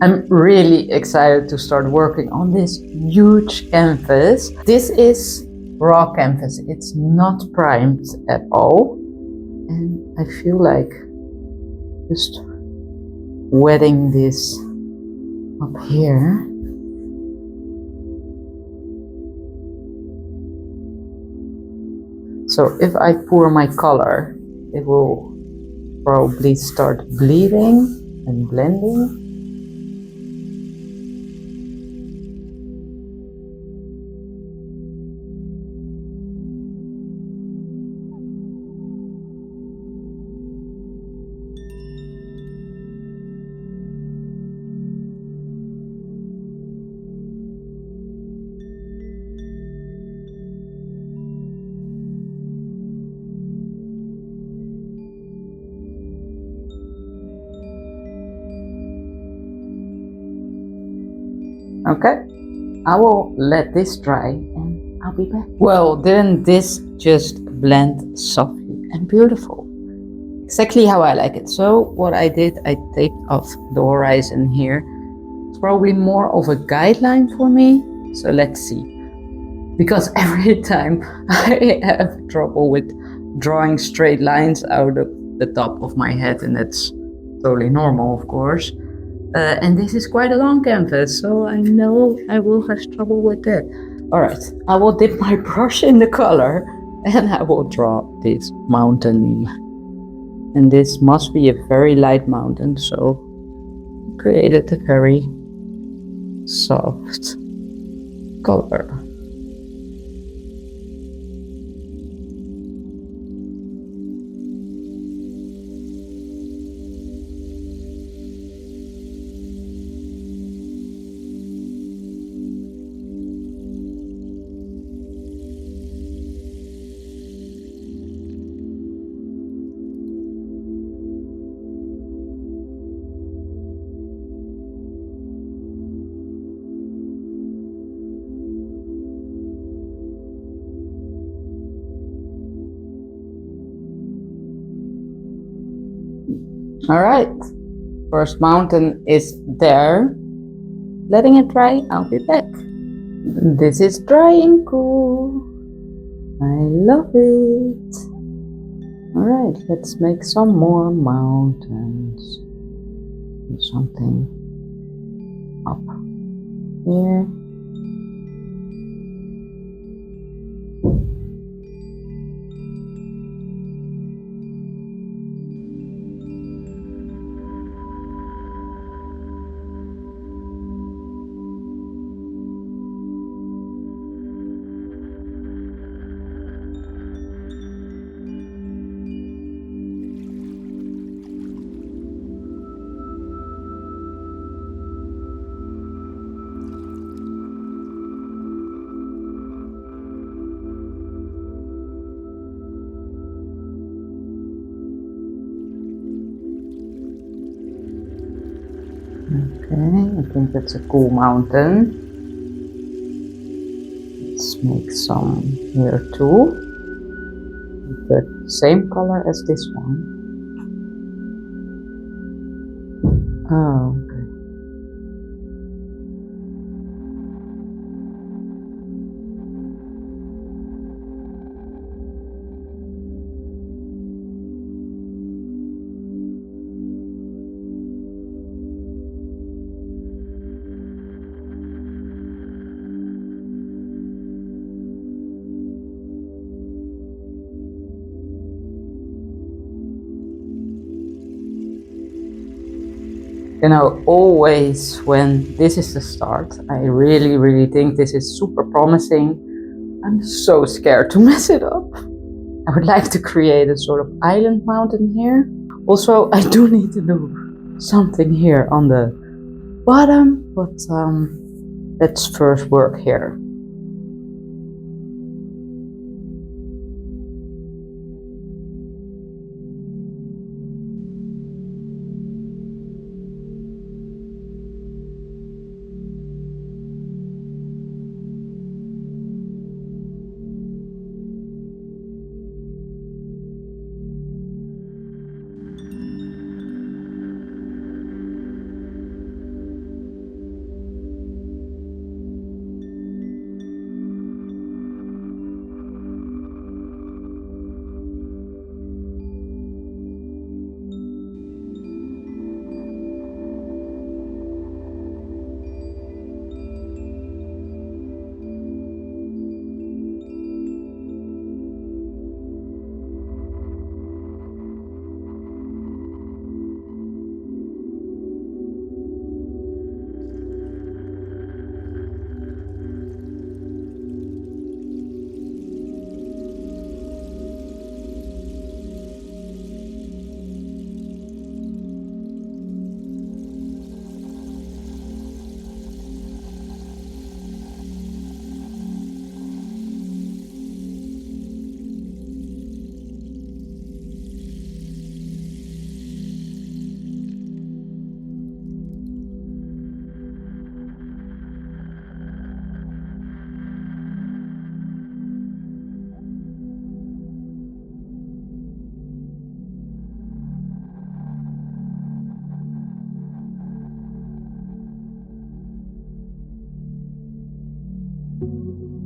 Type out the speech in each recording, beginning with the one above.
I'm really excited to start working on this huge canvas. This is raw canvas. It's not primed at all. And I feel like just wetting this up here. So if I pour my color, it will probably start bleeding and blending. Okay, I will let this dry and I'll be back. Well, didn't this just blend softly and beautiful? Exactly how I like it. So what I did, I taped off the horizon here. It's probably more of a guideline for me. So let's see. Because every time I have trouble with drawing straight lines out of the top of my head, and that's totally normal, of course. And this is quite a long canvas, so I know I will have trouble with that. Alright, I will dip my brush in the color and I will draw this mountain. And this must be a very light mountain, so I created a very soft color. Alright, first mountain is there. Letting it dry, I'll be back. This is drying cool. I love it. Alright, let's make some more mountains. Something up here. Okay, I think that's a cool mountain. Let's make some here too. The same color as this one. Oh, okay. You know, always when this is the start, I really think this is super promising. I'm so scared to mess it up. I would like to create a sort of island mountain here. Also, I do need to do something here on the bottom, but let's first work here.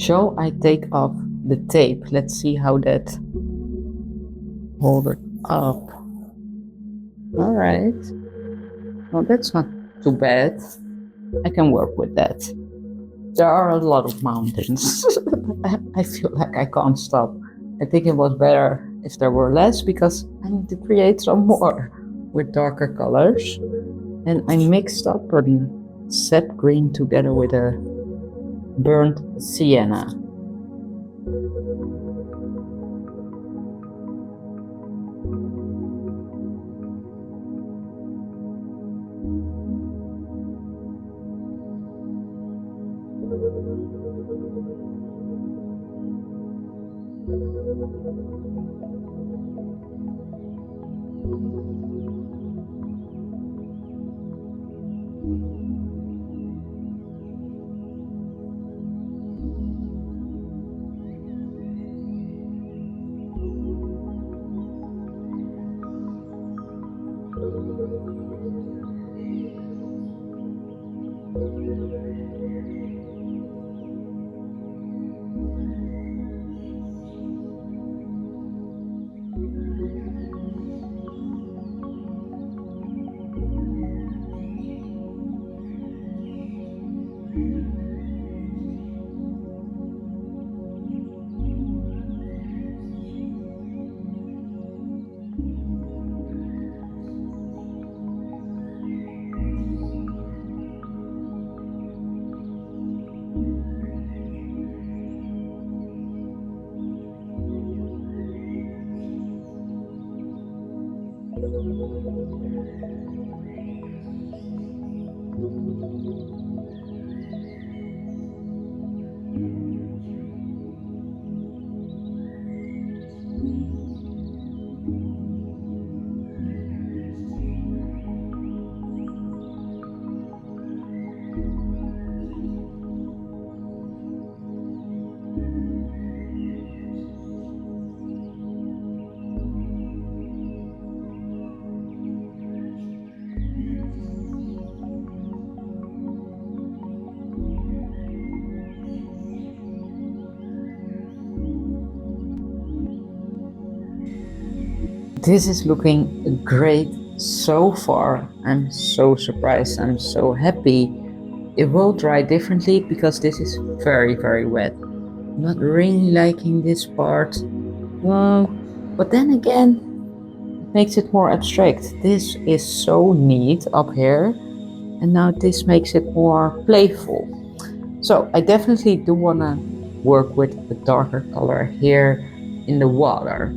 Shall I take off the tape? Let's see how that hold it up. All right. Well, that's not too bad. I can work with that. There are a lot of mountains. I feel like I can't stop. I think it was better if there were less because I need to create some more with darker colors. And I mixed up a sap green together with a burnt sienna. This is looking great so far. I'm so surprised. I'm so happy. It will dry differently because this is very, very wet. Not really liking this part. Well, but then again, it makes it more abstract. This is so neat up here, and now this makes it more playful. So I definitely do want to work with a darker color here in the water.